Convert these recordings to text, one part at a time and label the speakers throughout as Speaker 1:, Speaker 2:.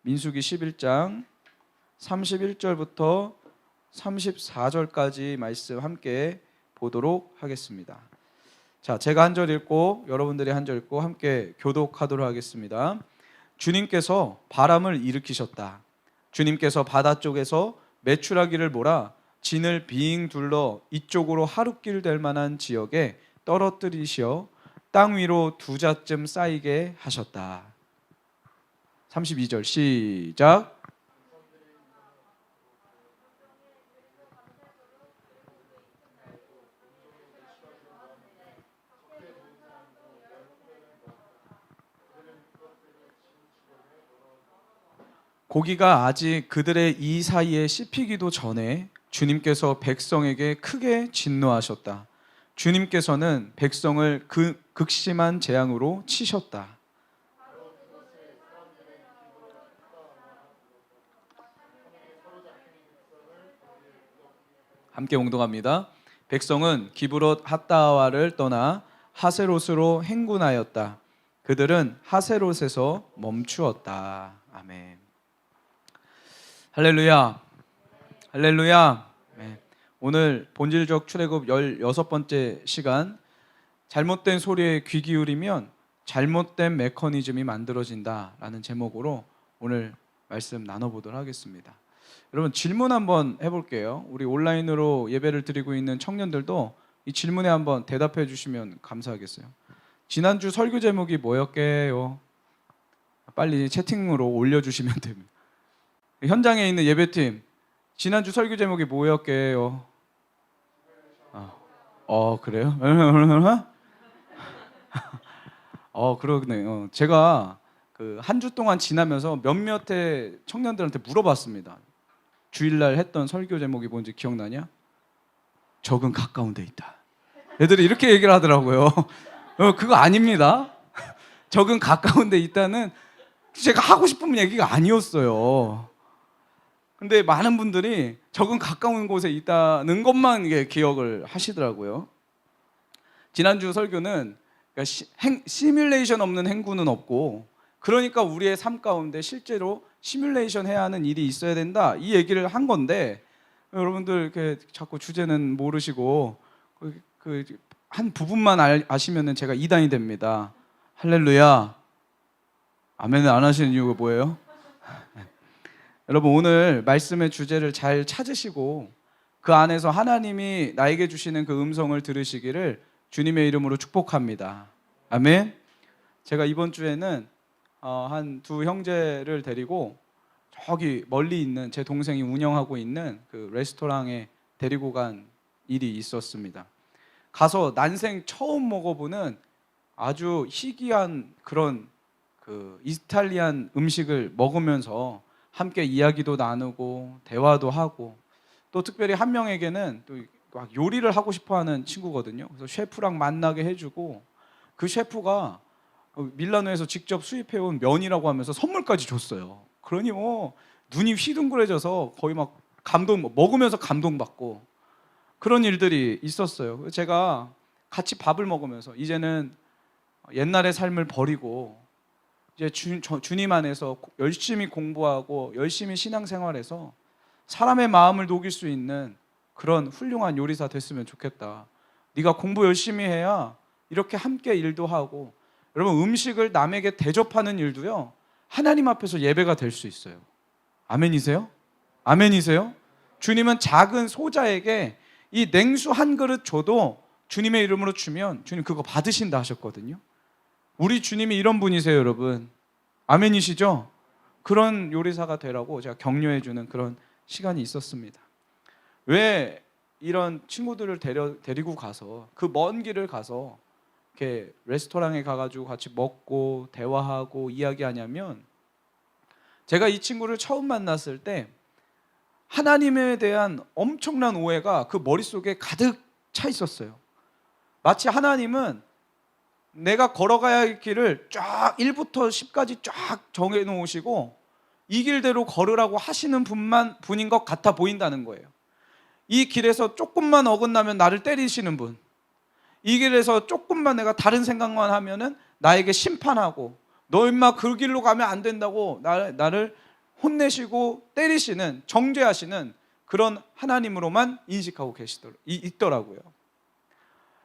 Speaker 1: 민수기 11장 31절부터 34절까지 말씀 함께 보도록 하겠습니다. 자, 제가 한 절 읽고 여러분들이 한 절 읽고 함께 교독하도록 하겠습니다. 주님께서 바람을 일으키셨다. 주님께서 바다 쪽에서 메추라기를 몰아 진을 빙 둘러 이쪽으로 하룻길 될 만한 지역에 떨어뜨리시어 땅 위로 두 자쯤 쌓이게 하셨다. 32절 시작. 고기가 아직 그들의 이 사이에 씹히기도 전에 주님께서 백성에게 크게 진노하셨다. 주님께서는 백성을 그 극심한 재앙으로 치셨다. 함께 공동합니다. 백성은 기브롯 핫다와를 떠나 하세롯으로 행군하였다. 그들은 하세롯에서 멈추었다. 아멘. 할렐루야. 할렐루야. 네. 오늘 본질적 출애굽 16번째 시간, 잘못된 소리에 귀 기울이면 잘못된 메커니즘이 만들어진다라는 제목으로 오늘 말씀 나눠보도록 하겠습니다. 여러분, 질문 한번 해볼게요. 우리 온라인으로 예배를 드리고 있는 청년들도 이 질문에 한번 대답해 주시면 감사하겠어요. 지난주 설교 제목이 뭐였게요? 빨리 채팅으로 올려주시면 됩니다. 현장에 있는 예배팀, 지난주 설교 제목이 뭐였게요? 그래요? 그러네요. 제가 그 한 주 동안 지나면서 몇몇의 청년들한테 물어봤습니다. 주일날 했던 설교 제목이 뭔지 기억나냐? 적은 가까운 데 있다. 애들이 이렇게 얘기를 하더라고요. 그거 아닙니다. 적은 가까운 데 있다는 제가 하고 싶은 얘기가 아니었어요. 근데 많은 분들이 적은 가까운 곳에 있다는 것만 기억을 하시더라고요. 지난주 설교는 시뮬레이션 없는 행군은 없고, 그러니까 우리의 삶 가운데 실제로 시뮬레이션 해야 하는 일이 있어야 된다, 이 얘기를 한 건데, 여러분들 이렇게 자꾸 주제는 모르시고 한 부분만 아시면은 제가 이단이 됩니다. 할렐루야. 아멘을 안 하시는 이유가 뭐예요? 여러분, 오늘 말씀의 주제를 잘 찾으시고 그 안에서 하나님이 나에게 주시는 그 음성을 들으시기를 주님의 이름으로 축복합니다. 아멘. 제가 이번 주에는 한 두 형제를 데리고 저기 멀리 있는 제 동생이 운영하고 있는 그 레스토랑에 데리고 간 일이 있었습니다. 가서 난생 처음 먹어보는 아주 희귀한 그런 그 이탈리안 음식을 먹으면서 함께 이야기도 나누고 대화도 하고, 또 특별히 한 명에게는 또 막 요리를 하고 싶어하는 친구거든요. 그래서 셰프랑 만나게 해주고, 그 셰프가 밀라노에서 직접 수입해온 면이라고 하면서 선물까지 줬어요. 그러니 눈이 휘둥그레져서 거의 막 먹으면서 감동받고 그런 일들이 있었어요. 제가 같이 밥을 먹으면서 이제는 옛날의 삶을 버리고 이제 주님 안에서 열심히 공부하고 열심히 신앙생활해서 사람의 마음을 녹일 수 있는 그런 훌륭한 요리사 됐으면 좋겠다. 네가 공부 열심히 해야 이렇게 함께 일도 하고, 여러분, 음식을 남에게 대접하는 일도요, 하나님 앞에서 예배가 될 수 있어요. 아멘이세요? 아멘이세요? 주님은 작은 소자에게 이 냉수 한 그릇 줘도 주님의 이름으로 주면 주님 그거 받으신다 하셨거든요. 우리 주님이 이런 분이세요, 여러분. 아멘이시죠? 그런 요리사가 되라고 제가 격려해주는 그런 시간이 있었습니다. 왜 이런 친구들을 데리고 가서 그 먼 길을 가서 이렇게 레스토랑에 가가지고 같이 먹고 대화하고 이야기하냐면, 제가 이 친구를 처음 만났을 때 하나님에 대한 엄청난 오해가 그 머릿속에 가득 차 있었어요. 마치 하나님은 내가 걸어가야 할 길을 쫙 1부터 10까지 쫙 정해놓으시고 이 길대로 걸으라고 하시는 분인 것 같아 보인다는 거예요. 이 길에서 조금만 어긋나면 나를 때리시는 분, 이 길에서 조금만 내가 다른 생각만 하면은 나에게 심판하고, 너 임마 그 길로 가면 안 된다고 나를 혼내시고 때리시는, 정죄하시는 그런 하나님으로만 인식하고 있더라고요.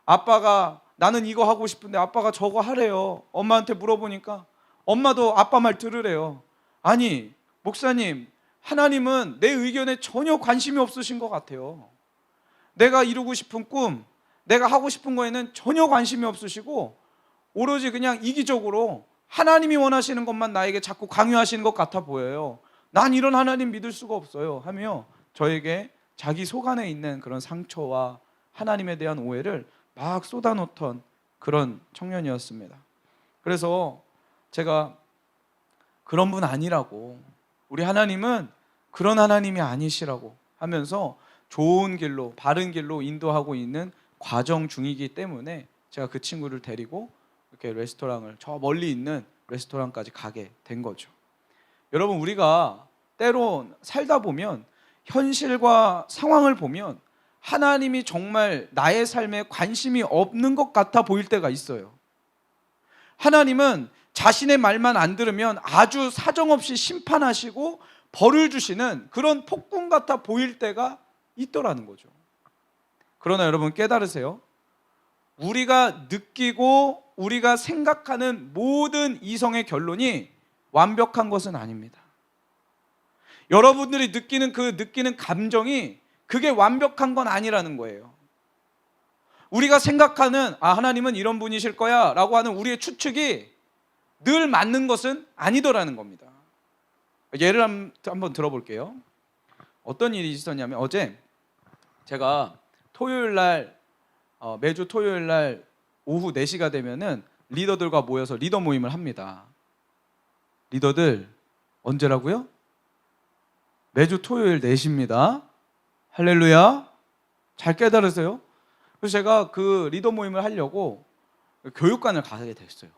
Speaker 1: 아빠가 나는 이거 하고 싶은데 아빠가 저거 하래요. 엄마한테 물어보니까 엄마도 아빠 말 들으래요. 아니 목사님, 하나님은 내 의견에 전혀 관심이 없으신 것 같아요. 내가 이루고 싶은 꿈, 내가 하고 싶은 거에는 전혀 관심이 없으시고 오로지 그냥 이기적으로 하나님이 원하시는 것만 나에게 자꾸 강요하시는 것 같아 보여요. 난 이런 하나님 믿을 수가 없어요 하며 저에게 자기 속 안에 있는 그런 상처와 하나님에 대한 오해를 막 쏟아놓던 그런 청년이었습니다. 그래서 제가 그런 분 아니라고, 우리 하나님은 그런 하나님이 아니시라고 하면서 좋은 길로, 바른 길로 인도하고 있는 과정 중이기 때문에 제가 그 친구를 데리고 이렇게 레스토랑을, 저 멀리 있는 레스토랑까지 가게 된 거죠. 여러분, 우리가 때론 살다 보면 현실과 상황을 보면 하나님이 정말 나의 삶에 관심이 없는 것 같아 보일 때가 있어요. 하나님은 자신의 말만 안 들으면 아주 사정없이 심판하시고 벌을 주시는 그런 폭군 같아 보일 때가 있더라는 거죠. 그러나 여러분 깨달으세요. 우리가 느끼고 우리가 생각하는 모든 이성의 결론이 완벽한 것은 아닙니다. 여러분들이 느끼는 감정이 그게 완벽한 건 아니라는 거예요. 우리가 생각하는 하나님은 이런 분이실 거야 라고 하는 우리의 추측이 늘 맞는 것은 아니더라는 겁니다. 예를 한번 들어볼게요. 어떤 일이 있었냐면 어제 제가 매주 토요일 날 오후 4시가 되면은 리더들과 모여서 리더 모임을 합니다. 리더들 언제라고요? 매주 토요일 4시입니다. 할렐루야. 잘 깨달으세요. 그래서 제가 그 리더 모임을 하려고 교육관을 가게 됐어요.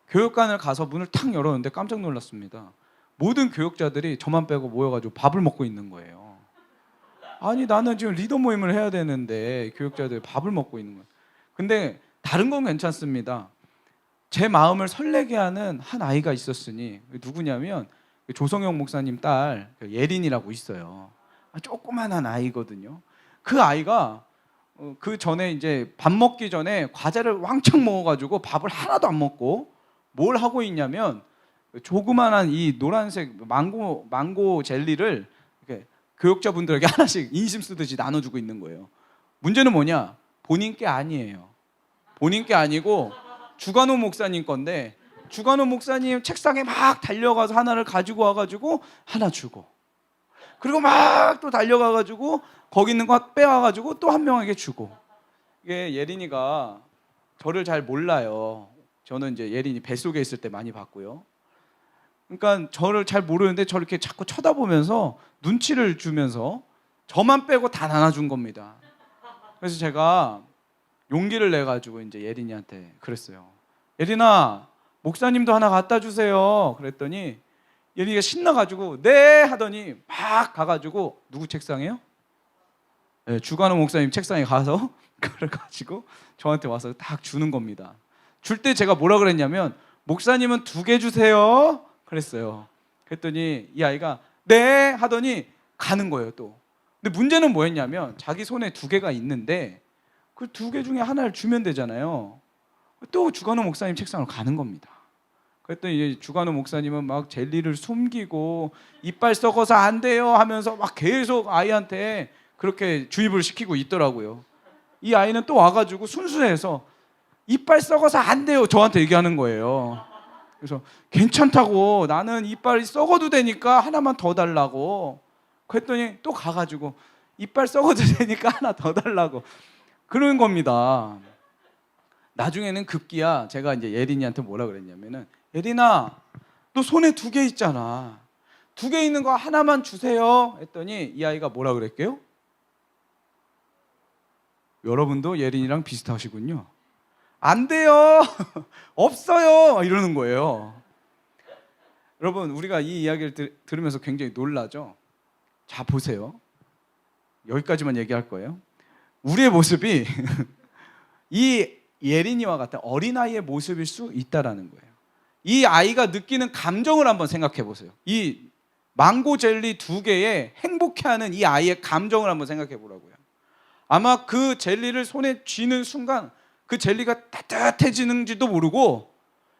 Speaker 1: 교육관을 가서 문을 탁 열었는데 깜짝 놀랐습니다. 모든 교육자들이 저만 빼고 모여가지고 밥을 먹고 있는 거예요. 아니 나는 지금 리더 모임을 해야 되는데 교육자들이 밥을 먹고 있는 거예요. 근데 다른 건 괜찮습니다. 제 마음을 설레게 하는 한 아이가 있었으니, 누구냐면 조성영 목사님 딸 예린이라고 있어요. 조그만한 아이거든요. 그 아이가 그 전에 이제 밥 먹기 전에 과자를 왕창 먹어가지고 밥을 하나도 안 먹고 뭘 하고 있냐면 조그만한 이 노란색 망고 젤리를 이렇게 교육자분들에게 하나씩 인심 쓰듯이 나눠주고 있는 거예요. 문제는 뭐냐? 본인 게 아니에요. 본인 게 아니고 주간호 목사님 건데, 주간호 목사님 책상에 막 달려가서 하나를 가지고 와가지고 하나 주고, 그리고 막 또 달려가가지고 거기 있는 거 빼와가지고 또 한 명에게 주고. 이게 예린이가 저를 잘 몰라요. 저는 이제 예린이 뱃속에 있을 때 많이 봤고요. 그러니까 저를 잘 모르는데 저를 이렇게 자꾸 쳐다보면서 눈치를 주면서 저만 빼고 다 나눠준 겁니다. 그래서 제가 용기를 내가지고 이제 예린이한테 그랬어요. 예린아, 목사님도 하나 갖다 주세요. 그랬더니 예린이가 신나가지고 네 하더니 막 가가지고, 누구 책상이에요? 네, 주간호 목사님 책상에 가서 그걸 가지고 저한테 와서 딱 주는 겁니다. 줄 때 제가 뭐라 그랬냐면, 목사님은 2개 주세요 그랬어요. 그랬더니 이 아이가 네 하더니 가는 거예요 또. 근데 문제는 뭐였냐면 자기 손에 2개가 있는데 그 2개 중에 하나를 주면 되잖아요. 또 주간호 목사님 책상으로 가는 겁니다. 그랬더니 이제 주간호 목사님은 막 젤리를 숨기고 이빨 썩어서 안 돼요 하면서 막 계속 아이한테 그렇게 주입을 시키고 있더라고요. 이 아이는 또 와가지고 순수해서 이빨 썩어서 안 돼요 저한테 얘기하는 거예요. 그래서 괜찮다고, 나는 이빨이 썩어도 되니까 하나만 더 달라고. 그랬더니 또 가가지고 이빨 썩어도 되니까 하나 더 달라고 그러는 겁니다. 나중에는 급기야 제가 이제 예린이한테 뭐라 그랬냐면은, 예린아 너 손에 2개 있잖아, 2개 있는 거 하나만 주세요 했더니 이 아이가 뭐라 그랬게요? 여러분도 예린이랑 비슷하시군요. 안 돼요 없어요 이러는 거예요. 여러분, 우리가 이 이야기를 들으면서 굉장히 놀라죠. 자 보세요, 여기까지만 얘기할 거예요. 우리의 모습이 이 예린이와 같은 어린아이의 모습일 수 있다라는 거예요. 이 아이가 느끼는 감정을 한번 생각해 보세요. 이 망고 젤리 2개에 행복해하는 이 아이의 감정을 한번 생각해 보라고요. 아마 그 젤리를 손에 쥐는 순간 그 젤리가 따뜻해지는지도 모르고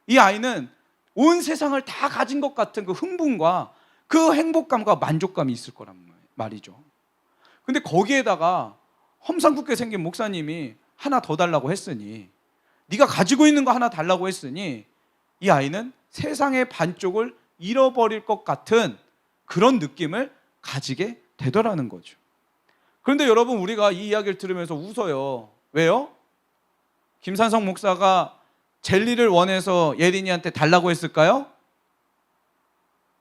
Speaker 1: 이 아이는 온 세상을 다 가진 것 같은 그 흥분과 그 행복감과 만족감이 있을 거란 말이죠. 근데 거기에다가 험상궂게 생긴 목사님이 하나 더 달라고 했으니, 네가 가지고 있는 거 하나 달라고 했으니 이 아이는 세상의 반쪽을 잃어버릴 것 같은 그런 느낌을 가지게 되더라는 거죠. 그런데 여러분, 우리가 이 이야기를 들으면서 웃어요. 왜요? 김산성 목사가 젤리를 원해서 예린이한테 달라고 했을까요?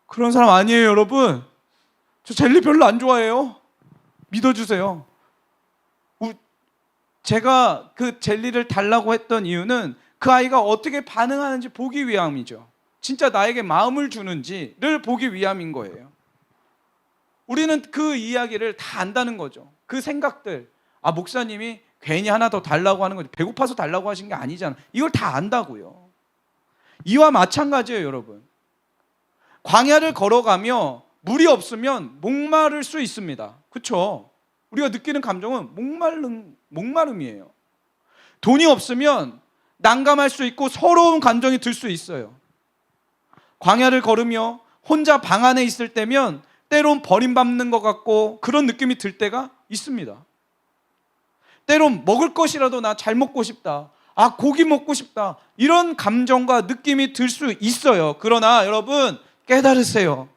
Speaker 1: 그런 사람 아니에요, 여러분. 저 젤리 별로 안 좋아해요. 믿어주세요. 제가 그 젤리를 달라고 했던 이유는 그 아이가 어떻게 반응하는지 보기 위함이죠. 진짜 나에게 마음을 주는지를 보기 위함인 거예요. 우리는 그 이야기를 다 안다는 거죠. 그 생각들. 아, 목사님이 괜히 하나 더 달라고 하는 거지, 배고파서 달라고 하신 게 아니잖아. 이걸 다 안다고요. 이와 마찬가지예요, 여러분. 광야를 걸어가며 물이 없으면 목마를 수 있습니다. 그렇죠? 우리가 느끼는 감정은 목마름이에요. 돈이 없으면 난감할 수 있고 서러운 감정이 들 수 있어요. 광야를 걸으며 혼자 방 안에 있을 때면 때론 버림받는 것 같고 그런 느낌이 들 때가 있습니다. 때론 먹을 것이라도 나 잘 먹고 싶다, 아, 고기 먹고 싶다, 이런 감정과 느낌이 들 수 있어요. 그러나 여러분, 깨달으세요.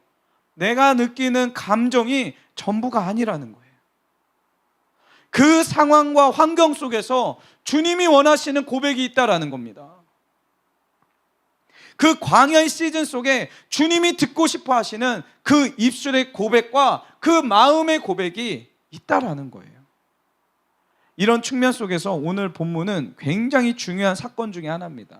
Speaker 1: 내가 느끼는 감정이 전부가 아니라는 거예요. 그 상황과 환경 속에서 주님이 원하시는 고백이 있다라는 겁니다. 그 광야의 시즌 속에 주님이 듣고 싶어 하시는 그 입술의 고백과 그 마음의 고백이 있다라는 거예요. 이런 측면 속에서 오늘 본문은 굉장히 중요한 사건 중에 하나입니다.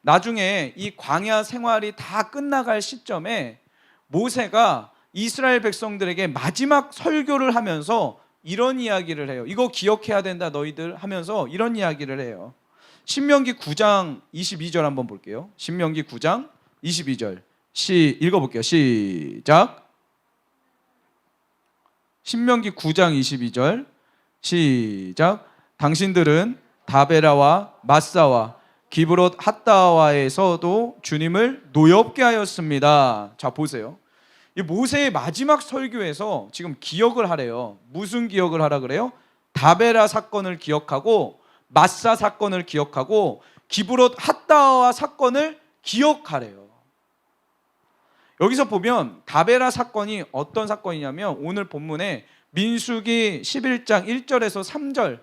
Speaker 1: 나중에 이 광야 생활이 다 끝나갈 시점에 모세가 이스라엘 백성들에게 마지막 설교를 하면서 이런 이야기를 해요. 이거 기억해야 된다 너희들 하면서 이런 이야기를 해요. 신명기 9장 22절 한번 볼게요. 신명기 9장 22절 읽어볼게요. 시작. 신명기 9장 22절 시작. 당신들은 다베라와 마사와 기브롯 핫다와에서도 주님을 노엽게 하였습니다. 자, 보세요. 이 모세의 마지막 설교에서 지금 기억을 하래요. 무슨 기억을 하라 그래요? 다베라 사건을 기억하고 마사 사건을 기억하고 기브롯 핫다와 사건을 기억하래요. 여기서 보면 다베라 사건이 어떤 사건이냐면 오늘 본문에 민수기 11장 1절에서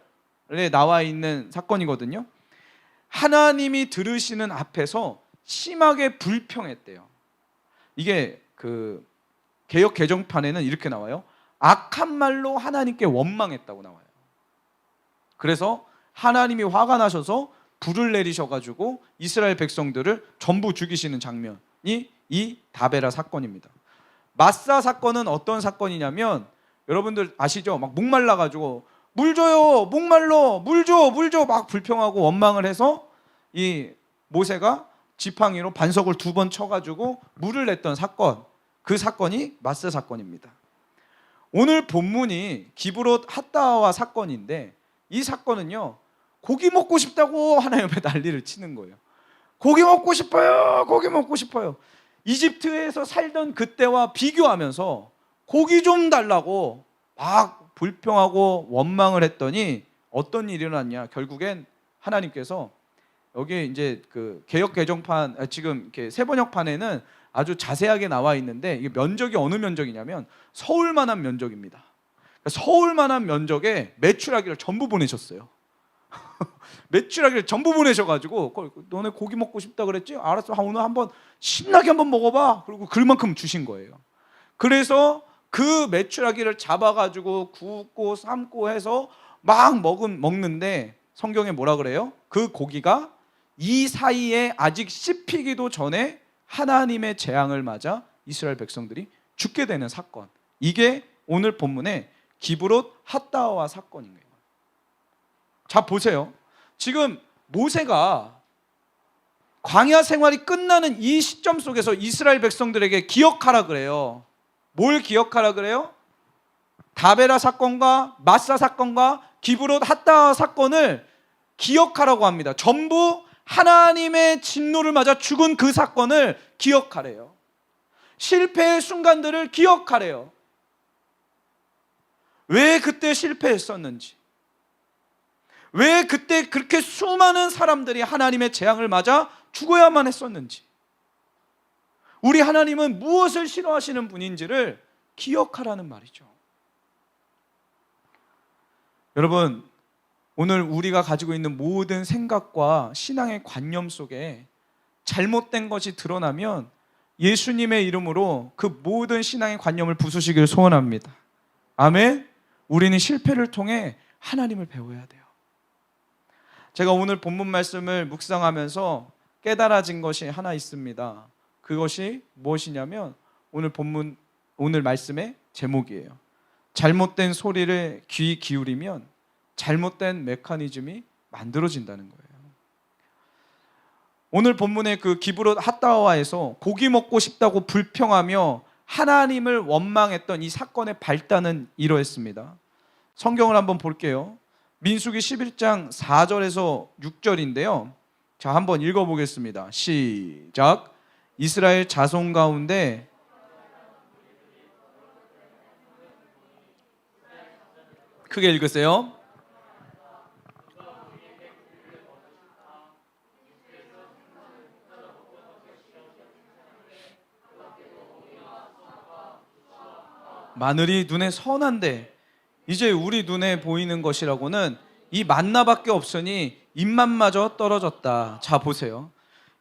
Speaker 1: 3절에 나와 있는 사건이거든요. 하나님이 들으시는 앞에서 심하게 불평했대요. 이게 그 개역 개정판에는 이렇게 나와요. 악한 말로 하나님께 원망했다고 나와요. 그래서 하나님이 화가 나셔서 불을 내리셔가지고 이스라엘 백성들을 전부 죽이시는 장면이 이 다베라 사건입니다. 마사 사건은 어떤 사건이냐면 여러분들 아시죠? 막 목말라가지고 물 줘요, 목말라, 물 줘 막 불평하고 원망을 해서 이 모세가 지팡이로 반석을 2번 쳐가지고 물을 냈던 사건, 그 사건이 마사 사건입니다. 오늘 본문이 기브롯 핫다와 사건인데 이 사건은요, 고기 먹고 싶다고 하나님 앞에 난리를 치는 거예요. 고기 먹고 싶어요, 고기 먹고 싶어요. 이집트에서 살던 그때와 비교하면서 고기 좀 달라고 막 불평하고 원망을 했더니 어떤 일이 일어났냐? 결국엔 하나님께서 여기 이제 그 개역 개정판, 지금 이렇게 새번역판에는 아주 자세하게 나와 있는데 이게 면적이 어느 면적이냐면 서울만한 면적입니다. 서울만한 면적에 메추라기를 전부 보내셨어요. 메추라기를 전부 보내셔가지고 너네 고기 먹고 싶다 그랬지? 알았어, 오늘 한번 신나게 한번 먹어봐. 그리고 그만큼 주신 거예요. 그래서 그 메추라기를 잡아가지고 굽고 삶고 해서 막 먹는데 성경에 뭐라 그래요? 그 고기가 이 사이에 아직 씹히기도 전에 하나님의 재앙을 맞아 이스라엘 백성들이 죽게 되는 사건. 이게 오늘 본문의 기브롯 핫다와 사건인 거예요. 자, 보세요. 지금 모세가 광야 생활이 끝나는 이 시점 속에서 이스라엘 백성들에게 기억하라 그래요. 뭘 기억하라 그래요? 다베라 사건과 마사 사건과 기브롯 핫다 사건을 기억하라고 합니다. 전부 하나님의 진노를 맞아 죽은 그 사건을 기억하래요. 실패의 순간들을 기억하래요. 왜 그때 실패했었는지, 왜 그때 그렇게 수많은 사람들이 하나님의 재앙을 맞아 죽어야만 했었는지, 우리 하나님은 무엇을 싫어하시는 분인지를 기억하라는 말이죠. 여러분, 오늘 우리가 가지고 있는 모든 생각과 신앙의 관념 속에 잘못된 것이 드러나면 예수님의 이름으로 그 모든 신앙의 관념을 부수시길 소원합니다. 아멘. 우리는 실패를 통해 하나님을 배워야 돼요. 제가 오늘 본문 말씀을 묵상하면서 깨달아진 것이 하나 있습니다. 그것이 무엇이냐면 오늘 말씀의 제목이에요. 잘못된 소리를 귀 기울이면 잘못된 메커니즘이 만들어진다는 거예요. 오늘 본문의 그 기브롯 핫다와에서 고기 먹고 싶다고 불평하며 하나님을 원망했던 이 사건의 발단은 이러했습니다. 성경을 한번 볼게요. 민수기 11장 4절에서 6절인데요. 자, 한번 읽어보겠습니다. 시작. 이스라엘 자손 가운데 크게 읽으세요. 마늘이 눈에 선한데 이제 우리 눈에 보이는 것이라고는 이 만나밖에 없으니 입맛마저 떨어졌다. 자, 보세요.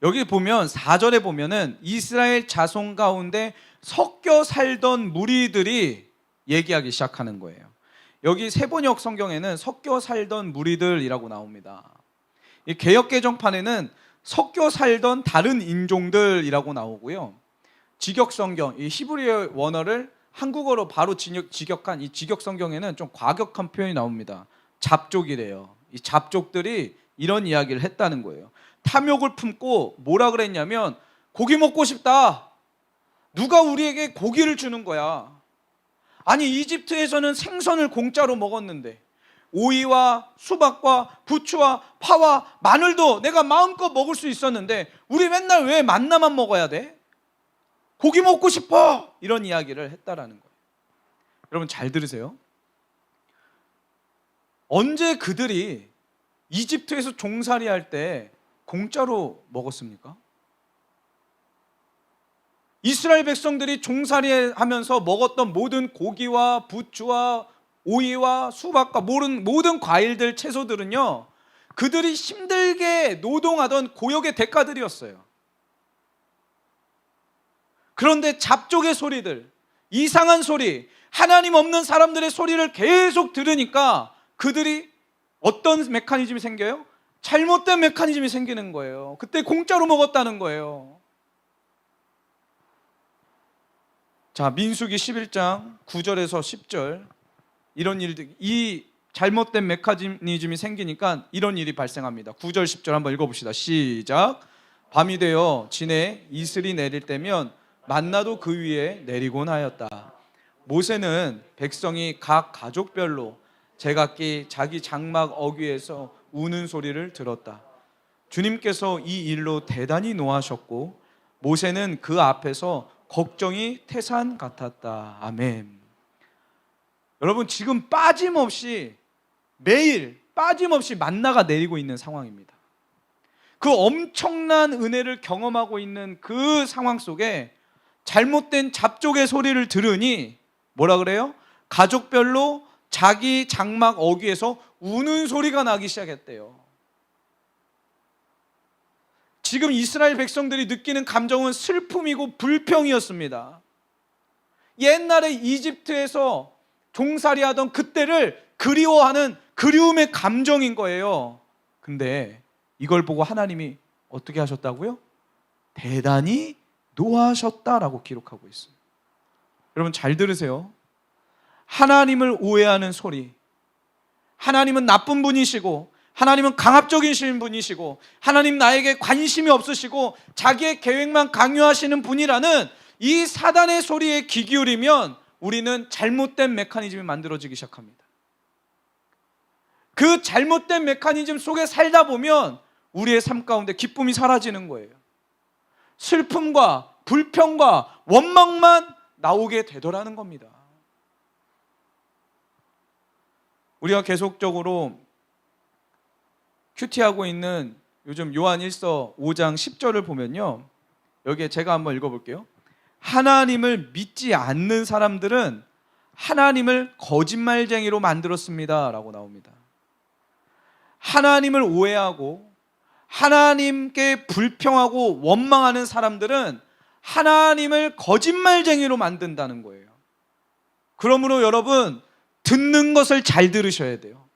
Speaker 1: 여기 보면 4절에 보면은 이스라엘 자손 가운데 섞여 살던 무리들이 얘기하기 시작하는 거예요. 여기 세번역 성경에는 섞여 살던 무리들이라고 나옵니다. 이 개역개정판에는 섞여 살던 다른 인종들이라고 나오고요. 직역성경, 이 히브리어 원어를 한국어로 바로 직역한 이 직역성경에는 좀 과격한 표현이 나옵니다. 잡족이래요. 이 잡족들이 이런 이야기를 했다는 거예요. 탐욕을 품고 뭐라 그랬냐면 고기 먹고 싶다. 누가 우리에게 고기를 주는 거야. 아니, 이집트에서는 생선을 공짜로 먹었는데 오이와 수박과 부추와 파와 마늘도 내가 마음껏 먹을 수 있었는데 우리 맨날 왜 만나만 먹어야 돼? 고기 먹고 싶어! 이런 이야기를 했다라는 거예요. 여러분 잘 들으세요. 언제 그들이 이집트에서 종살이 할 때 공짜로 먹었습니까? 이스라엘 백성들이 종살이 하면서 먹었던 모든 고기와 부추와 오이와 수박과 모든 과일들, 채소들은요, 그들이 힘들게 노동하던 고역의 대가들이었어요. 그런데 잡족의 소리들, 이상한 소리, 하나님 없는 사람들의 소리를 계속 들으니까 그들이 어떤 메커니즘이 생겨요? 잘못된 메커니즘이 생기는 거예요. 그때 공짜로 먹었다는 거예요. 자, 민수기 11장 9절에서 10절, 이런 일들, 이 잘못된 메커니즘이 생기니까 이런 일이 발생합니다. 9절 10절 한번 읽어봅시다. 시작. 밤이 되어 진에 이슬이 내릴 때면 만나도 그 위에 내리곤 하였다. 모세는 백성이 각 가족별로 제각기 자기 장막 어귀에서 우는 소리를 들었다. 주님께서 이 일로 대단히 노하셨고 모세는 그 앞에서 걱정이 태산 같았다. 아멘. 여러분, 지금 매일 빠짐없이 만나가 내리고 있는 상황입니다. 그 엄청난 은혜를 경험하고 있는 그 상황 속에 잘못된 잡족의 소리를 들으니 뭐라 그래요? 가족별로 자기 장막 어귀에서 우는 소리가 나기 시작했대요. 지금 이스라엘 백성들이 느끼는 감정은 슬픔이고 불평이었습니다. 옛날에 이집트에서 종살이 하던 그때를 그리워하는 그리움의 감정인 거예요. 근데 이걸 보고 하나님이 어떻게 하셨다고요? 대단히 노하셨다라고 기록하고 있어요. 여러분 잘 들으세요. 하나님을 오해하는 소리, 하나님은 나쁜 분이시고 하나님은 강압적이신 분이시고 하나님 나에게 관심이 없으시고 자기의 계획만 강요하시는 분이라는 이 사단의 소리에 귀 기울이면 우리는 잘못된 메커니즘이 만들어지기 시작합니다. 그 잘못된 메커니즘 속에 살다 보면 우리의 삶 가운데 기쁨이 사라지는 거예요. 슬픔과 불평과 원망만 나오게 되더라는 겁니다. 우리가 계속적으로 큐티하고 있는 요즘 요한 1서 5장 10절을 보면요, 여기에 제가 한번 읽어볼게요. 하나님을 믿지 않는 사람들은 하나님을 거짓말쟁이로 만들었습니다 라고 나옵니다. 하나님을 오해하고 하나님께 불평하고 원망하는 사람들은 하나님을 거짓말쟁이로 만든다는 거예요. 그러므로 여러분, 듣는 것을 잘 들으셔야 돼요.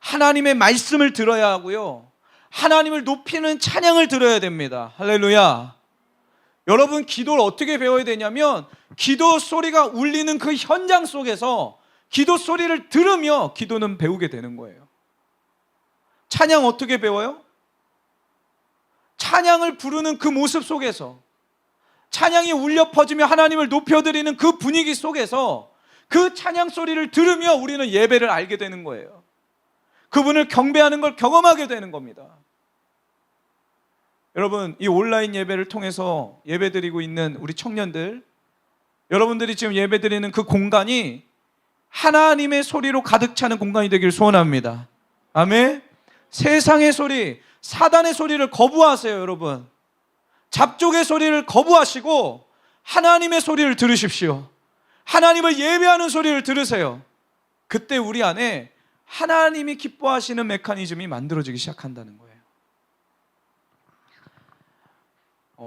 Speaker 1: 하나님의 말씀을 들어야 하고요, 하나님을 높이는 찬양을 들어야 됩니다. 할렐루야. 여러분, 기도를 어떻게 배워야 되냐면 기도 소리가 울리는 그 현장 속에서 기도 소리를 들으며 기도는 배우게 되는 거예요. 찬양 어떻게 배워요? 찬양을 부르는 그 모습 속에서, 찬양이 울려 퍼지며 하나님을 높여드리는 그 분위기 속에서 그 찬양 소리를 들으며 우리는 예배를 알게 되는 거예요. 그분을 경배하는 걸 경험하게 되는 겁니다. 여러분, 이 온라인 예배를 통해서 예배드리고 있는 우리 청년들, 여러분들이 지금 예배드리는 그 공간이 하나님의 소리로 가득 차는 공간이 되길 소원합니다. 아멘. 세상의 소리, 사단의 소리를 거부하세요. 여러분, 잡족의 소리를 거부하시고 하나님의 소리를 들으십시오. 하나님을 예배하는 소리를 들으세요. 그때 우리 안에 하나님이 기뻐하시는 메커니즘이 만들어지기 시작한다는 거예요.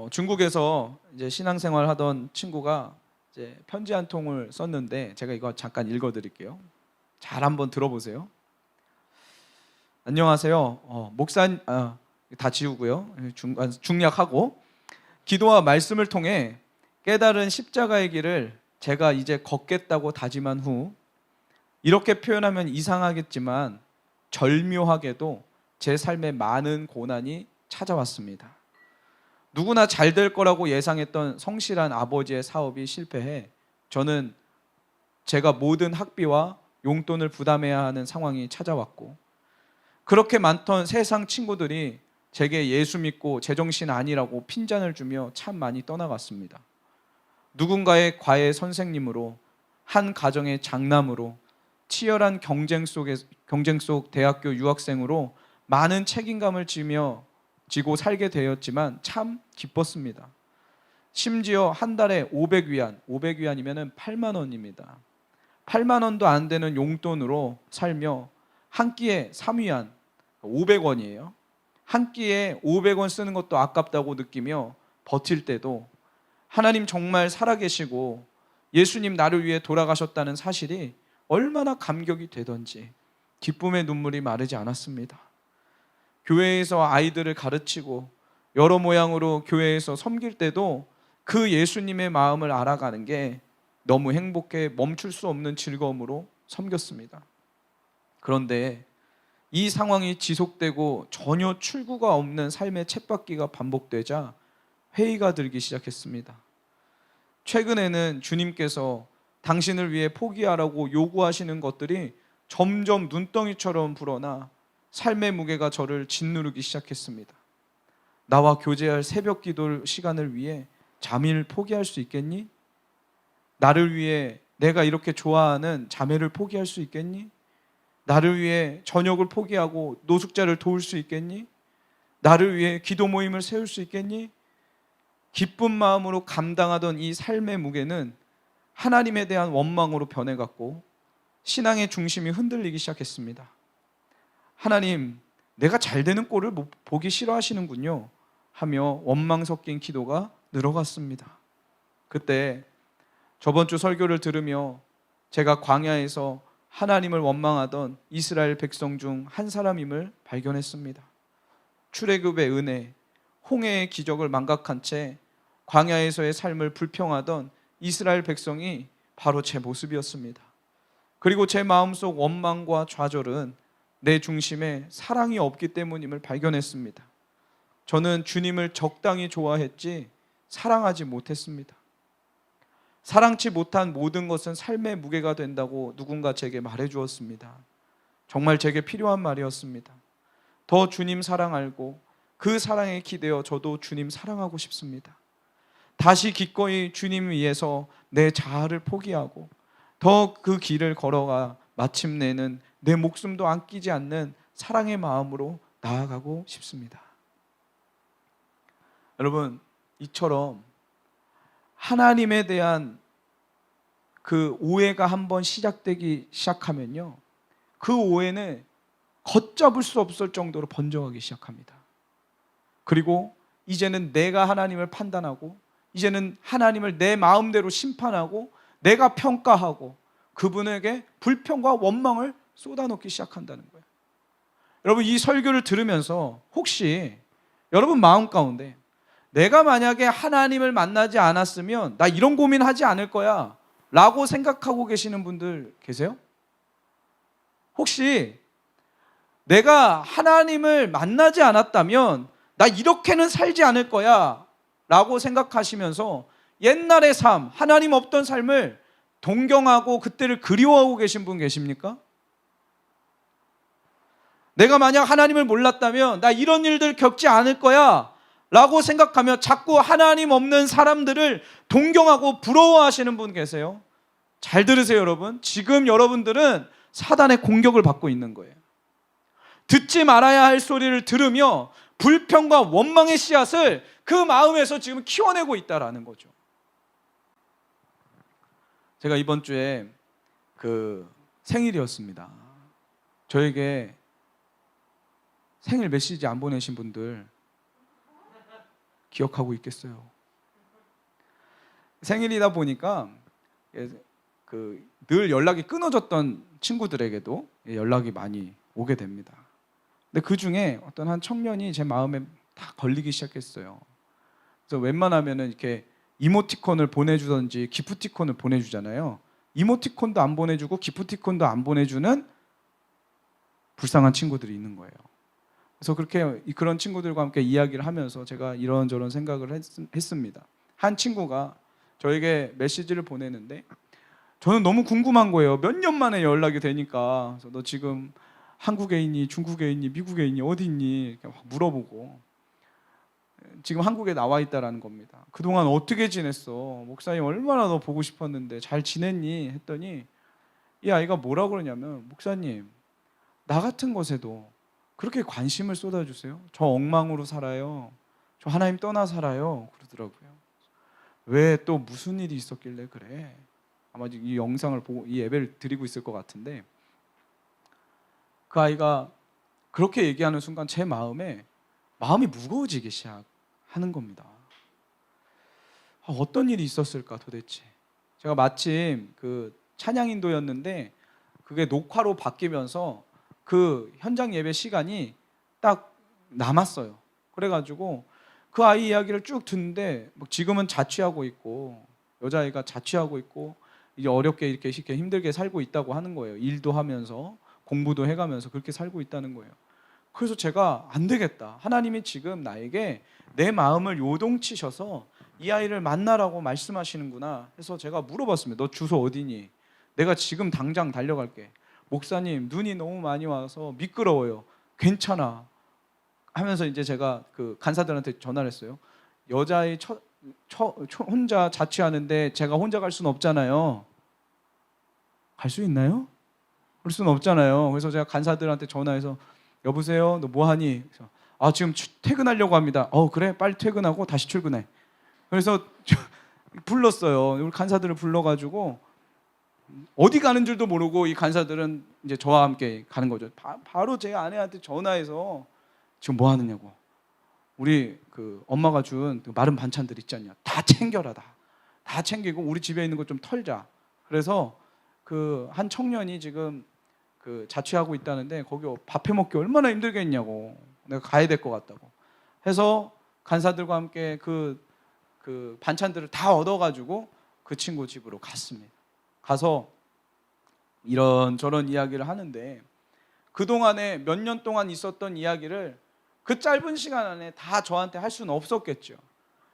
Speaker 1: 중국에서 이제 신앙생활 하던 친구가 이제 편지 한 통을 썼는데 제가 이거 잠깐 읽어드릴게요. 잘 한번 들어보세요. 안녕하세요. 목사님, 다 지우고요. 중략하고, 기도와 말씀을 통해 깨달은 십자가의 길을 제가 이제 걷겠다고 다짐한 후, 이렇게 표현하면 이상하겠지만 절묘하게도 제 삶에 많은 고난이 찾아왔습니다. 누구나 잘 될 거라고 예상했던 성실한 아버지의 사업이 실패해 저는 제가 모든 학비와 용돈을 부담해야 하는 상황이 찾아왔고, 그렇게 많던 세상 친구들이 제게 예수 믿고 제정신 아니라고 핀잔을 주며 참 많이 떠나갔습니다. 누군가의 과외 선생님으로, 한 가정의 장남으로, 치열한 경쟁 속 대학교 유학생으로 많은 책임감을 지고 살게 되었지만 참 기뻤습니다. 심지어 한 달에 500위안이면 8만 원입니다. 8만 원도 안 되는 용돈으로 살며 한 끼에 3위안, 500원이에요. 한 끼에 500원 쓰는 것도 아깝다고 느끼며 버틸 때도 하나님 정말 살아계시고 예수님 나를 위해 돌아가셨다는 사실이 얼마나 감격이 되던지 기쁨의 눈물이 마르지 않았습니다. 교회에서 아이들을 가르치고 여러 모양으로 교회에서 섬길 때도 그 예수님의 마음을 알아가는 게 너무 행복해 멈출 수 없는 즐거움으로 섬겼습니다. 그런데 이 상황이 지속되고 전혀 출구가 없는 삶의 쳇바퀴가 반복되자 회의가 들기 시작했습니다. 최근에는 주님께서 당신을 위해 포기하라고 요구하시는 것들이 점점 눈덩이처럼 불어나 삶의 무게가 저를 짓누르기 시작했습니다. 나와 교제할 새벽 기도 시간을 위해 잠을 포기할 수 있겠니? 나를 위해 내가 이렇게 좋아하는 자매를 포기할 수 있겠니? 나를 위해 저녁을 포기하고 노숙자를 도울 수 있겠니? 나를 위해 기도 모임을 세울 수 있겠니? 기쁜 마음으로 감당하던 이 삶의 무게는 하나님에 대한 원망으로 변해갔고 신앙의 중심이 흔들리기 시작했습니다. 하나님, 내가 잘 되는 꼴을 보기 싫어하시는군요 하며 원망 섞인 기도가 늘어갔습니다. 그때 저번 주 설교를 들으며 제가 광야에서 하나님을 원망하던 이스라엘 백성 중 한 사람임을 발견했습니다. 출애굽의 은혜, 홍해의 기적을 망각한 채 광야에서의 삶을 불평하던 이스라엘 백성이 바로 제 모습이었습니다. 그리고 제 마음속 원망과 좌절은 내 중심에 사랑이 없기 때문임을 발견했습니다. 저는 주님을 적당히 좋아했지 사랑하지 못했습니다. 사랑치 못한 모든 것은 삶의 무게가 된다고 누군가 제게 말해 주었습니다. 정말 제게 필요한 말이었습니다. 더 주님 사랑 알고 그 사랑에 기대어 저도 주님 사랑하고 싶습니다. 다시 기꺼이 주님 위해서 내 자아를 포기하고 더 그 길을 걸어가 마침내는 내 목숨도 아끼지 않는 사랑의 마음으로 나아가고 싶습니다. 여러분, 이처럼 하나님에 대한 그 오해가 한번 시작되기 시작하면요, 그 오해는 걷잡을 수 없을 정도로 번져가기 시작합니다. 그리고 이제는 내가 하나님을 판단하고, 이제는 하나님을 내 마음대로 심판하고, 내가 평가하고 그분에게 불평과 원망을 쏟아놓기 시작한다는 거예요. 여러분, 이 설교를 들으면서 혹시 여러분 마음 가운데 내가 만약에 하나님을 만나지 않았으면 나 이런 고민하지 않을 거야 라고 생각하고 계시는 분들 계세요? 혹시 내가 하나님을 만나지 않았다면 나 이렇게는 살지 않을 거야 라고 생각하시면서 옛날의 삶, 하나님 없던 삶을 동경하고 그때를 그리워하고 계신 분 계십니까? 내가 만약 하나님을 몰랐다면 나 이런 일들 겪지 않을 거야 라고 생각하며 자꾸 하나님 없는 사람들을 동경하고 부러워하시는 분 계세요? 잘 들으세요, 여러분. 지금 여러분들은 사단의 공격을 받고 있는 거예요. 듣지 말아야 할 소리를 들으며 불평과 원망의 씨앗을 그 마음에서 지금 키워내고 있다라는 거죠. 제가 이번 주에 그 생일이었습니다. 저에게 생일 메시지 안 보내신 분들 기억하고 있겠어요? 생일이다 보니까 늘 연락이 끊어졌던 친구들에게도 연락이 많이 오게 됩니다. 근데 그 중에 어떤 한 청년이 제 마음에 다 걸리기 시작했어요. 그래서 웬만하면은 이렇게 이모티콘을 보내주든지 기프티콘을 보내주잖아요. 이모티콘도 안 보내주고 기프티콘도 안 보내주는 불쌍한 친구들이 있는 거예요. 그래서 그런 친구들과 함께 이야기를 하면서 제가 이런저런 생각을 했습니다. 한 친구가 저에게 메시지를 보내는데 저는 너무 궁금한 거예요. 몇 년 만에 연락이 되니까. 그래서 너 지금 한국에 있니? 중국에 있니? 미국에 있니? 어디 있니? 이렇게 막 물어보고 지금 한국에 나와 있다라는 겁니다. 그동안 어떻게 지냈어? 목사님 얼마나 너 보고 싶었는데 잘 지냈니? 했더니 이 아이가 뭐라 그러냐면 목사님, 나 같은 것에도 그렇게 관심을 쏟아주세요? 저 엉망으로 살아요. 저 하나님 떠나 살아요. 그러더라고요. 왜 또 무슨 일이 있었길래 그래? 아마 이 영상을 보고 이 예배를 드리고 있을 것 같은데 그 아이가 그렇게 얘기하는 순간 제 마음이 무거워지기 시작하는 겁니다. 어떤 일이 있었을까 도대체? 제가 마침 그 찬양 인도였는데 그게 녹화로 바뀌면서 그 현장 예배 시간이 딱 남았어요. 그래가지고 그 아이 이야기를 쭉 듣는데 지금은 자취하고 있고 여자아이가 자취하고 있고 이제 어렵게 이렇게 힘들게 살고 있다고 하는 거예요. 일도 하면서 공부도 해가면서 그렇게 살고 있다는 거예요. 그래서 제가 안 되겠다. 하나님이 지금 나에게 내 마음을 요동치셔서 이 아이를 만나라고 말씀하시는구나 해서 제가 물어봤습니다. 너 주소 어디니? 내가 지금 당장 달려갈게. 목사님, 눈이 너무 많이 와서 미끄러워요. 괜찮아. 하면서 이제 제가 그 간사들한테 전화를 했어요. 여자아이 혼자 자취하는데 제가 혼자 갈 수는 없잖아요. 갈 수 있나요? 그럴 수는 없잖아요. 그래서 제가 간사들한테 전화해서 여보세요, 너 뭐하니? 지금 퇴근하려고 합니다. 그래, 빨리 퇴근하고 다시 출근해. 그래서 불렀어요. 우리 간사들을 불러가지고 어디 가는 줄도 모르고 이 간사들은 이제 저와 함께 가는 거죠. 바로 제 아내한테 전화해서 지금 뭐 하느냐고. 우리 그 엄마가 준 마른 반찬들 있잖냐. 다 챙겨라 다. 다 챙기고 우리 집에 있는 거 좀 털자. 그래서 그 한 청년이 지금 그 자취하고 있다는데 거기 밥 해먹기 얼마나 힘들겠냐고. 내가 가야 될 것 같다고 해서 간사들과 함께 그 반찬들을 다 얻어가지고 그 친구 집으로 갔습니다. 가서 이런저런 이야기를 하는데 그동안에 몇 년 동안 있었던 이야기를 그 짧은 시간 안에 다 저한테 할 수는 없었겠죠.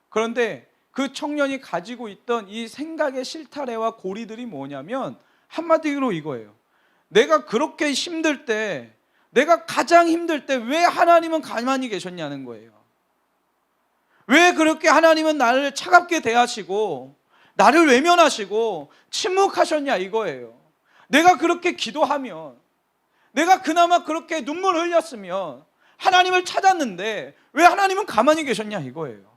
Speaker 1: 그런데 그 청년이 가지고 있던 이 생각의 실타래와 고리들이 뭐냐면 한마디로 이거예요. 내가 그렇게 힘들 때, 내가 가장 힘들 때 왜 하나님은 가만히 계셨냐는 거예요. 왜 그렇게 하나님은 나를 차갑게 대하시고 나를 외면하시고 침묵하셨냐 이거예요. 내가 그렇게 기도하면, 내가 그나마 그렇게 눈물 흘렸으면 하나님을 찾았는데 왜 하나님은 가만히 계셨냐 이거예요.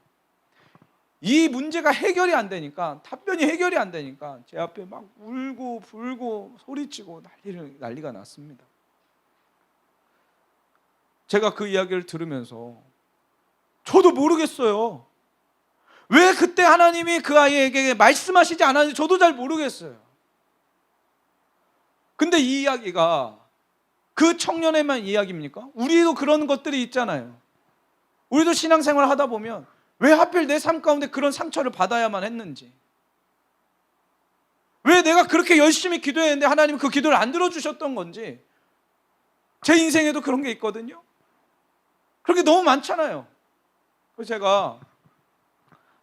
Speaker 1: 이 문제가 해결이 안 되니까, 답변이 해결이 안 되니까 제 앞에 막 울고 불고 소리치고 난리가 났습니다. 제가 그 이야기를 들으면서 저도 모르겠어요. 왜 그때 하나님이 그 아이에게 말씀하시지 않았는지 저도 잘 모르겠어요. 근데 이 이야기가 그 청년의만 이야기입니까? 우리도 그런 것들이 있잖아요. 우리도 신앙생활을 하다 보면 왜 하필 내 삶 가운데 그런 상처를 받아야만 했는지, 왜 내가 그렇게 열심히 기도했는데 하나님은 그 기도를 안 들어주셨던 건지, 제 인생에도 그런 게 있거든요. 그렇게 너무 많잖아요. 그래서 제가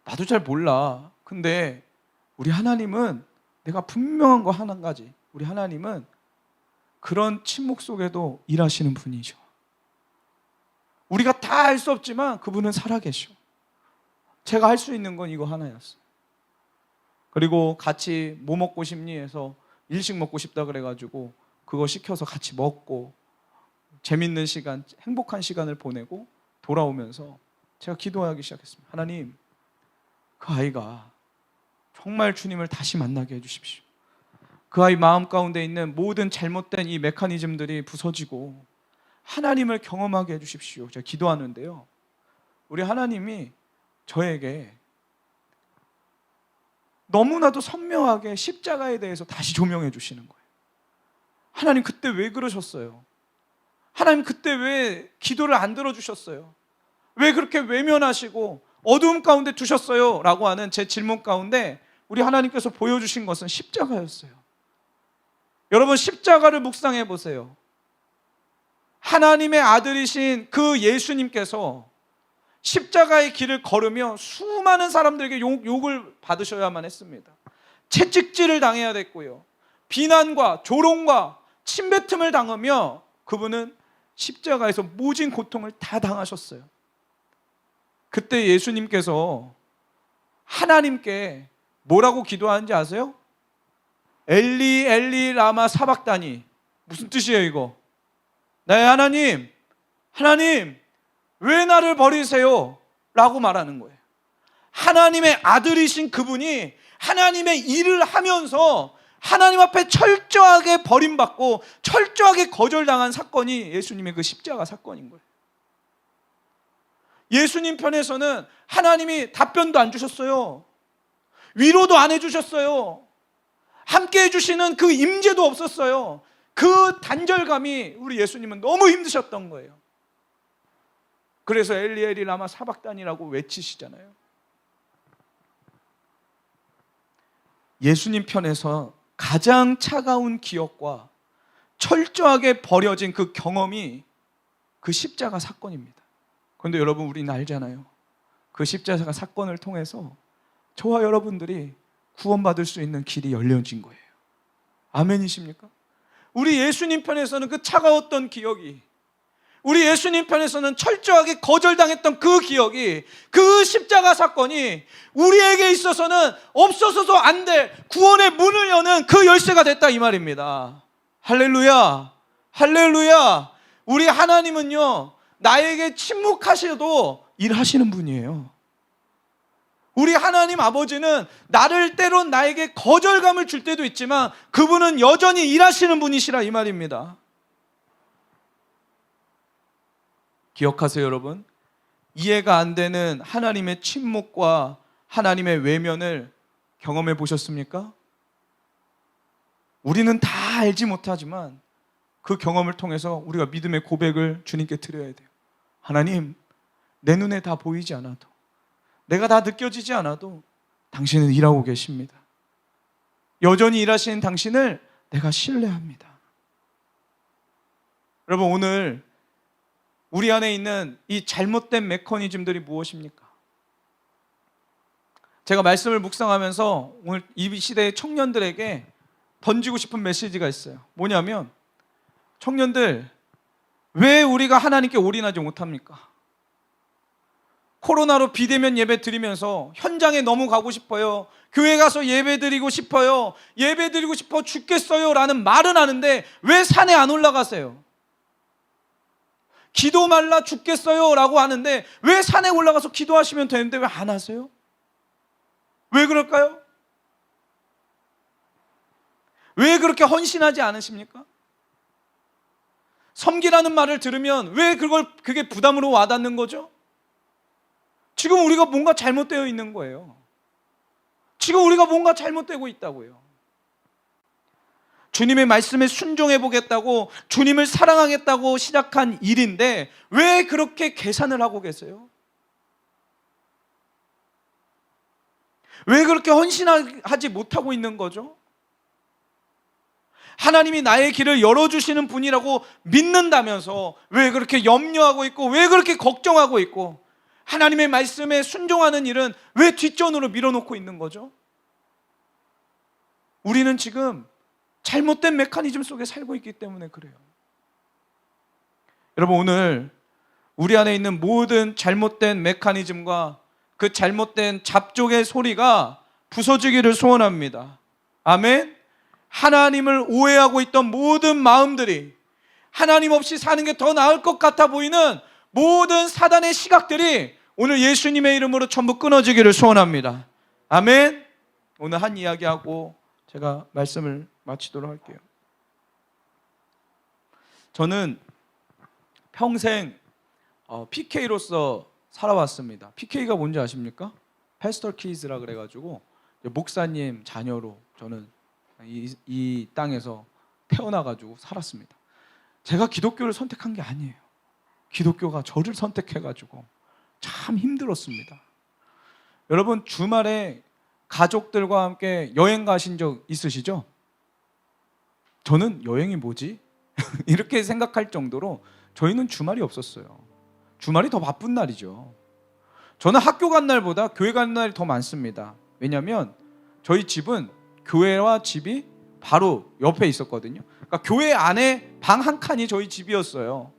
Speaker 1: 나도 잘 몰라. 근데 우리 하나님은, 내가 분명한 거 한 가지, 우리 하나님은 그런 침묵 속에도 일하시는 분이죠. 우리가 다 알 수 없지만 그분은 살아계셔. 제가 할 수 있는 건 이거 하나였어요. 그리고 같이 뭐 먹고 싶니 해서 일식 먹고 싶다 그래가지고 그거 시켜서 같이 먹고 재밌는 시간, 행복한 시간을 보내고 돌아오면서 제가 기도하기 시작했습니다. 하나님, 그 아이가 정말 주님을 다시 만나게 해주십시오. 그 아이 마음 가운데 있는 모든 잘못된 이 메커니즘들이 부서지고 하나님을 경험하게 해주십시오. 제가 기도하는데요, 우리 하나님이 저에게 너무나도 선명하게 십자가에 대해서 다시 조명해 주시는 거예요. 하나님 그때 왜 그러셨어요? 하나님 그때 왜 기도를 안 들어주셨어요? 왜 그렇게 외면하시고 어두움 가운데 두셨어요? 라고 하는 제 질문 가운데 우리 하나님께서 보여주신 것은 십자가였어요. 여러분, 십자가를 묵상해 보세요. 하나님의 아들이신 그 예수님께서 십자가의 길을 걸으며 수많은 사람들에게 욕을 받으셔야만 했습니다. 채찍질을 당해야 됐고요, 비난과 조롱과 침뱉음을 당하며 그분은 십자가에서 모진 고통을 다 당하셨어요. 그때 예수님께서 하나님께 뭐라고 기도하는지 아세요? 엘리 엘리 라마 사박다니. 무슨 뜻이에요 이거? 나의 하나님, 하나님 왜 나를 버리세요? 라고 말하는 거예요. 하나님의 아들이신 그분이 하나님의 일을 하면서 하나님 앞에 철저하게 버림받고 철저하게 거절당한 사건이 예수님의 그 십자가 사건인 거예요. 예수님 편에서는 하나님이 답변도 안 주셨어요. 위로도 안 해주셨어요. 함께 해주시는 그 임재도 없었어요. 그 단절감이 우리 예수님은 너무 힘드셨던 거예요. 그래서 엘리 엘리 라마 사박단이라고 외치시잖아요. 예수님 편에서 가장 차가운 기억과 철저하게 버려진 그 경험이 그 십자가 사건입니다. 그런데 여러분, 우리는 알잖아요. 그 십자가 사건을 통해서 저와 여러분들이 구원받을 수 있는 길이 열려진 거예요. 아멘이십니까? 우리 예수님 편에서는 그 차가웠던 기억이, 우리 예수님 편에서는 철저하게 거절당했던 그 기억이, 그 십자가 사건이 우리에게 있어서는 없어서도 안 될 구원의 문을 여는 그 열쇠가 됐다 이 말입니다. 할렐루야, 할렐루야. 우리 하나님은요, 나에게 침묵하셔도 일하시는 분이에요. 우리 하나님 아버지는 나를 때론 나에게 거절감을 줄 때도 있지만 그분은 여전히 일하시는 분이시라 이 말입니다. 기억하세요 여러분. 이해가 안 되는 하나님의 침묵과 하나님의 외면을 경험해 보셨습니까? 우리는 다 알지 못하지만 그 경험을 통해서 우리가 믿음의 고백을 주님께 드려야 돼요. 하나님, 내 눈에 다 보이지 않아도, 내가 다 느껴지지 않아도 당신은 일하고 계십니다. 여전히 일하시는 당신을 내가 신뢰합니다. 여러분, 오늘 우리 안에 있는 이 잘못된 메커니즘들이 무엇입니까? 제가 말씀을 묵상하면서 오늘 이 시대의 청년들에게 던지고 싶은 메시지가 있어요. 뭐냐면, 청년들, 왜 우리가 하나님께 올인하지 못합니까? 코로나로 비대면 예배 드리면서 현장에 너무 가고 싶어요, 교회 가서 예배 드리고 싶어요, 예배 드리고 싶어 죽겠어요 라는 말은 하는데 왜 산에 안 올라가세요? 기도 말라 죽겠어요 라고 하는데 왜 산에 올라가서 기도하시면 되는데 왜 안 하세요? 왜 그럴까요? 왜 그렇게 헌신하지 않으십니까? 섬기라는 말을 들으면 왜 그게 부담으로 와닿는 거죠? 지금 우리가 뭔가 잘못되어 있는 거예요. 지금 우리가 뭔가 잘못되고 있다고요. 주님의 말씀에 순종해 보겠다고, 주님을 사랑하겠다고 시작한 일인데 왜 그렇게 계산을 하고 계세요? 왜 그렇게 헌신하지 못하고 있는 거죠? 하나님이 나의 길을 열어주시는 분이라고 믿는다면서 왜 그렇게 염려하고 있고, 왜 그렇게 걱정하고 있고, 하나님의 말씀에 순종하는 일은 왜 뒷전으로 밀어놓고 있는 거죠? 우리는 지금 잘못된 메커니즘 속에 살고 있기 때문에 그래요. 여러분, 오늘 우리 안에 있는 모든 잘못된 메커니즘과 그 잘못된 잡족의 소리가 부서지기를 소원합니다. 아멘. 하나님을 오해하고 있던 모든 마음들이, 하나님 없이 사는 게 더 나을 것 같아 보이는 모든 사단의 시각들이 오늘 예수님의 이름으로 전부 끊어지기를 소원합니다. 아멘. 오늘 한 이야기하고 제가 말씀을 마치도록 할게요. 저는 평생 PK로서 살아왔습니다. PK가 뭔지 아십니까? 패스터 키즈라 그래가지고 목사님 자녀로 저는 이 땅에서 태어나가지고 살았습니다. 제가 기독교를 선택한 게 아니에요. 기독교가 저를 선택해가지고 참 힘들었습니다. 여러분, 주말에 가족들과 함께 여행 가신 적 있으시죠? 저는 여행이 뭐지? 이렇게 생각할 정도로 저희는 주말이 없었어요. 주말이 더 바쁜 날이죠. 저는 학교 간 날보다 교회 간 날이 더 많습니다. 왜냐하면 저희 집은 교회와 집이 바로 옆에 있었거든요. 그러니까 교회 안에 방 한 칸이 저희 집이었어요.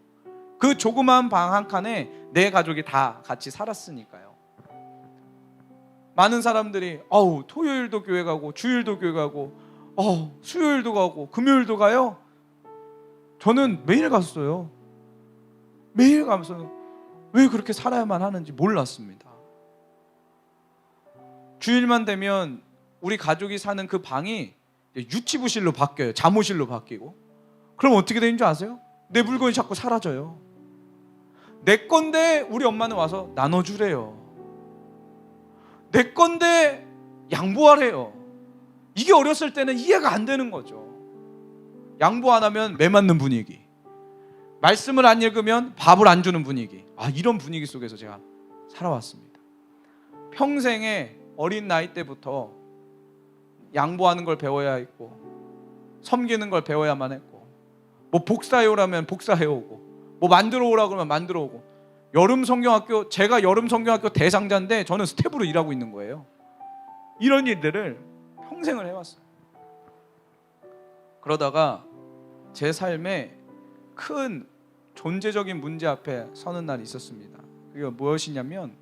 Speaker 1: 그 조그만 방 한 칸에 내 가족이 다 같이 살았으니까요. 많은 사람들이 토요일도 교회 가고 주일도 교회 가고 수요일도 가고 금요일도 가요. 저는 매일 갔어요. 매일 가면서 왜 그렇게 살아야만 하는지 몰랐습니다. 주일만 되면 우리 가족이 사는 그 방이 유치부실로 바뀌어요. 잠옷실로 바뀌고. 그럼 어떻게 되는 줄 아세요? 내 물건이 자꾸 사라져요. 내 건데 우리 엄마는 와서 나눠주래요. 내 건데 양보하래요. 이게 어렸을 때는 이해가 안 되는 거죠. 양보 안 하면 매 맞는 분위기, 말씀을 안 읽으면 밥을 안 주는 분위기, 이런 분위기 속에서 제가 살아왔습니다. 평생에 어린 나이 때부터 양보하는 걸 배워야 했고, 섬기는 걸 배워야만 했고, 뭐 복사해오라면 복사해오고, 뭐 만들어 오라 그러면 만들어 오고. 제가 여름 성경학교 대상자인데 저는 스텝으로 일하고 있는 거예요. 이런 일들을 평생을 해왔어요. 그러다가 제 삶에 큰 존재적인 문제 앞에 서는 날이 있었습니다. 그게 무엇이냐면,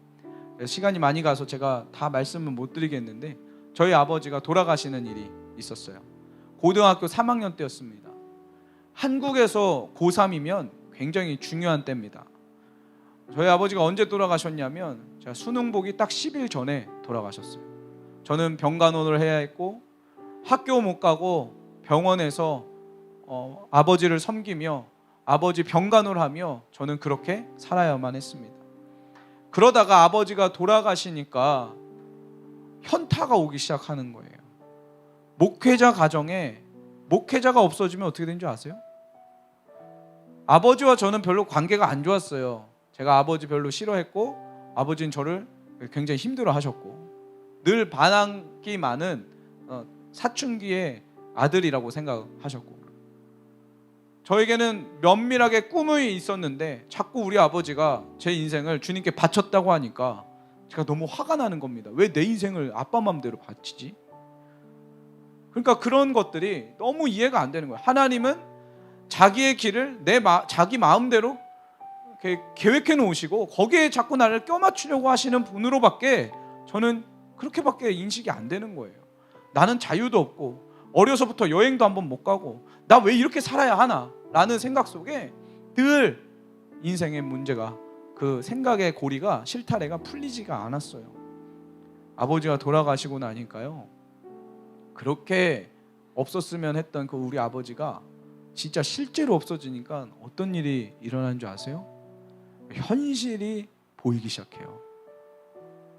Speaker 1: 시간이 많이 가서 제가 다 말씀은 못 드리겠는데 저희 아버지가 돌아가시는 일이 있었어요. 고등학교 3학년 때였습니다. 한국에서 고3이면 굉장히 중요한 때입니다. 저희 아버지가 언제 돌아가셨냐면 제가 수능 보기 딱 10일 전에 돌아가셨어요. 저는 병간호를 해야 했고 학교 못 가고 병원에서 아버지를 섬기며 아버지 병간호를 하며 저는 그렇게 살아야만 했습니다. 그러다가 아버지가 돌아가시니까 현타가 오기 시작하는 거예요. 목회자 가정에 목회자가 없어지면 어떻게 되는 줄 아세요? 아버지와 저는 별로 관계가 안 좋았어요. 제가 아버지 별로 싫어했고 아버지는 저를 굉장히 힘들어 하셨고 늘 반항기 많은 사춘기의 아들이라고 생각하셨고, 저에게는 면밀하게 꿈이 있었는데 자꾸 우리 아버지가 제 인생을 주님께 바쳤다고 하니까 제가 너무 화가 나는 겁니다. 왜 내 인생을 아빠 마음대로 바치지? 그러니까 그런 것들이 너무 이해가 안 되는 거예요. 하나님은 자기의 길을 자기 마음대로 계획해 놓으시고 거기에 자꾸 나를 껴맞추려고 하시는 분으로밖에 저는 그렇게밖에 인식이 안 되는 거예요. 나는 자유도 없고 어려서부터 여행도 한번 못 가고 나 왜 이렇게 살아야 하나 라는 생각 속에 늘 인생의 문제가, 그 생각의 고리가, 실타래가 풀리지가 않았어요. 아버지가 돌아가시고 나니까요, 그렇게 없었으면 했던 그 우리 아버지가 진짜 실제로 없어지니까 어떤 일이 일어난 줄 아세요? 현실이 보이기 시작해요.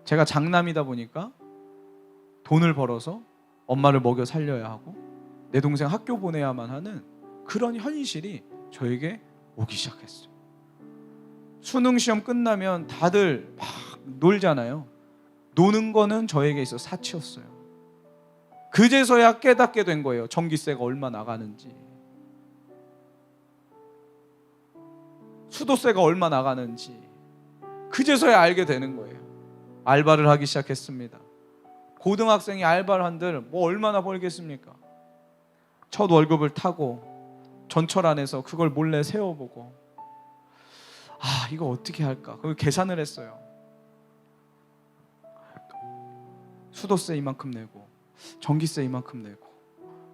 Speaker 1: 제가 장남이다 보니까 돈을 벌어서 엄마를 먹여 살려야 하고 내 동생 학교 보내야만 하는 그런 현실이 저에게 오기 시작했어요. 수능 시험 끝나면 다들 막 놀잖아요. 노는 거는 저에게 있어 사치였어요. 그제서야 깨닫게 된 거예요. 전기세가 얼마 나가는지, 수도세가 얼마 나가는지 그제서야 알게 되는 거예요. 알바를 하기 시작했습니다. 고등학생이 알바를 한들 뭐 얼마나 벌겠습니까? 첫 월급을 타고 전철 안에서 그걸 몰래 세어보고, 이거 어떻게 할까? 그걸 계산을 했어요. 수도세 이만큼 내고, 전기세 이만큼 내고,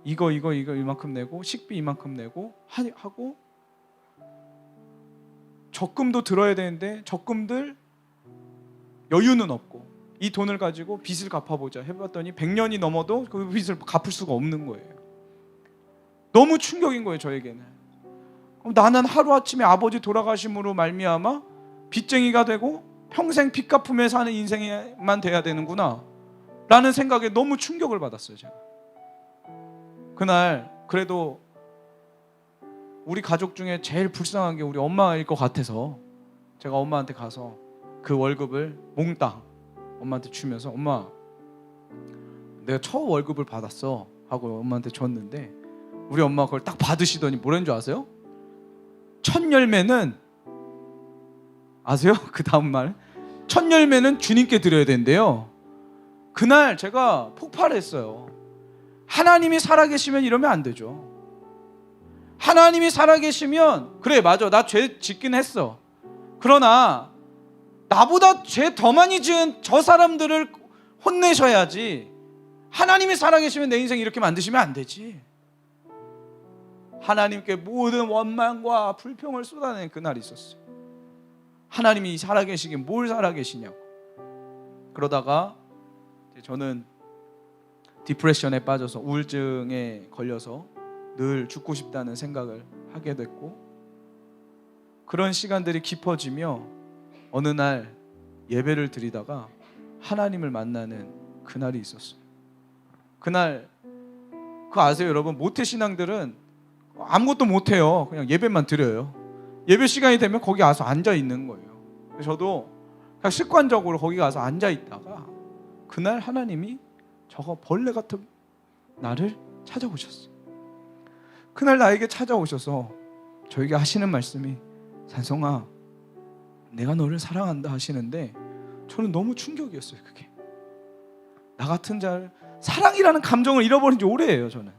Speaker 1: 이거 이만큼 내고, 식비 이만큼 내고 하고, 적금도 들어야 되는데 적금들 여유는 없고, 이 돈을 가지고 빚을 갚아보자 해봤더니 100년이 넘어도 그 빚을 갚을 수가 없는 거예요. 너무 충격인 거예요, 저에게는. 그럼 나는 하루아침에 아버지 돌아가심으로 말미암아 빚쟁이가 되고 평생 빚 갚으며 사는 인생만 돼야 되는구나 라는 생각에 너무 충격을 받았어요, 제가. 그날 그래도 우리 가족 중에 제일 불쌍한 게 우리 엄마일 것 같아서 제가 엄마한테 가서 그 월급을 몽땅 엄마한테 주면서, 엄마, 내가 첫 월급을 받았어 하고 엄마한테 줬는데 우리 엄마가 그걸 딱 받으시더니 뭐라는 줄 아세요? 첫 열매는, 아세요? 그 다음 말, 첫 열매는 주님께 드려야 된대요. 그날 제가 폭발했어요. 하나님이 살아계시면 이러면 안 되죠. 하나님이 살아계시면, 그래 맞아, 나 죄 짓긴 했어. 그러나 나보다 죄 더 많이 지은 저 사람들을 혼내셔야지, 하나님이 살아계시면 내 인생 이렇게 만드시면 안 되지. 하나님께 모든 원망과 불평을 쏟아낸 그날이 있었어요. 하나님이 살아계시긴 뭘 살아계시냐고. 그러다가 저는 디프레션에 빠져서 우울증에 걸려서 늘 죽고 싶다는 생각을 하게 됐고, 그런 시간들이 깊어지며 어느 날 예배를 드리다가 하나님을 만나는 그날이 있었어요. 그날, 그거 아세요 여러분? 모태신앙들은 아무것도 못해요. 그냥 예배만 드려요. 예배 시간이 되면 거기 가서 앉아 있는 거예요. 저도 그냥 습관적으로 거기 가서 앉아 있다가 그날 하나님이 저거 벌레 같은 나를 찾아오셨어요. 그날 나에게 찾아오셔서 저에게 하시는 말씀이, 산성아, 내가 너를 사랑한다 하시는데 저는 너무 충격이었어요. 그게 나 같은 자를, 사랑이라는 감정을 잃어버린 지 오래예요. 저는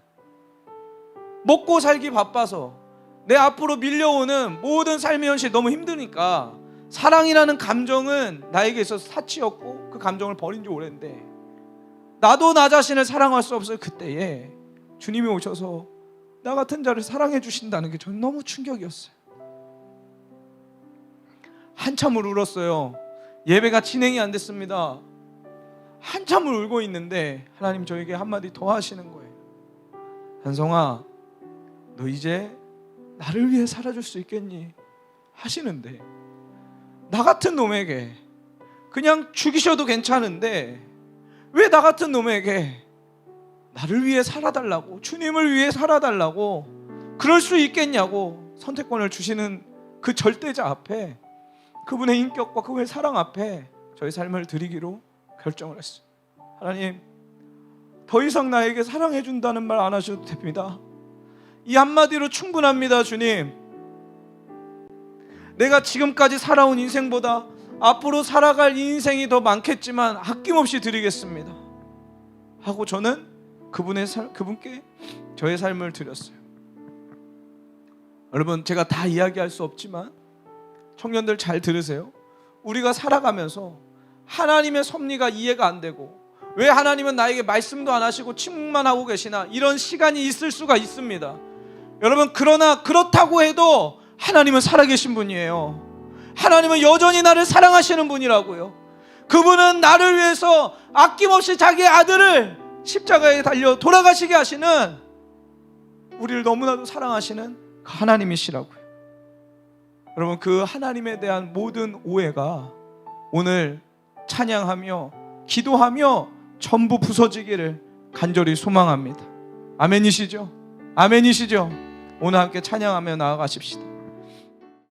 Speaker 1: 먹고 살기 바빠서 내 앞으로 밀려오는 모든 삶의 현실이 너무 힘드니까 사랑이라는 감정은 나에게 있어서 사치였고 그 감정을 버린 지 오래인데, 나도 나 자신을 사랑할 수 없어요. 그때에 주님이 오셔서 나 같은 자를 사랑해 주신다는 게 저는 너무 충격이었어요. 한참을 울었어요. 예배가 진행이 안 됐습니다. 한참을 울고 있는데 하나님 저에게 한마디 더 하시는 거예요. 한성아, 너 이제 나를 위해 살아줄 수 있겠니? 하시는데, 나 같은 놈에게 그냥 죽이셔도 괜찮은데 왜 나 같은 놈에게 나를 위해 살아달라고, 주님을 위해 살아달라고 그럴 수 있겠냐고 선택권을 주시는 그 절대자 앞에, 그분의 인격과 그분의 사랑 앞에 저희 삶을 드리기로 결정을 했어요. 하나님, 더 이상 나에게 사랑해 준다는 말 안 하셔도 됩니다. 이 한마디로 충분합니다. 주님, 내가 지금까지 살아온 인생보다 앞으로 살아갈 인생이 더 많겠지만 아낌없이 드리겠습니다 하고 저는 그분께 저의 삶을 드렸어요. 여러분, 제가 다 이야기할 수 없지만 청년들 잘 들으세요. 우리가 살아가면서 하나님의 섭리가 이해가 안 되고, 왜 하나님은 나에게 말씀도 안 하시고 침묵만 하고 계시나, 이런 시간이 있을 수가 있습니다. 여러분, 그러나 그렇다고 해도 하나님은 살아계신 분이에요. 하나님은 여전히 나를 사랑하시는 분이라고요. 그분은 나를 위해서 아낌없이 자기의 아들을 십자가에 달려 돌아가시게 하시는, 우리를 너무나도 사랑하시는 그 하나님이시라고요. 여러분, 그 하나님에 대한 모든 오해가 오늘 찬양하며 기도하며 전부 부서지기를 간절히 소망합니다. 아멘이시죠? 아멘이시죠? 오늘 함께 찬양하며 나아가십시다.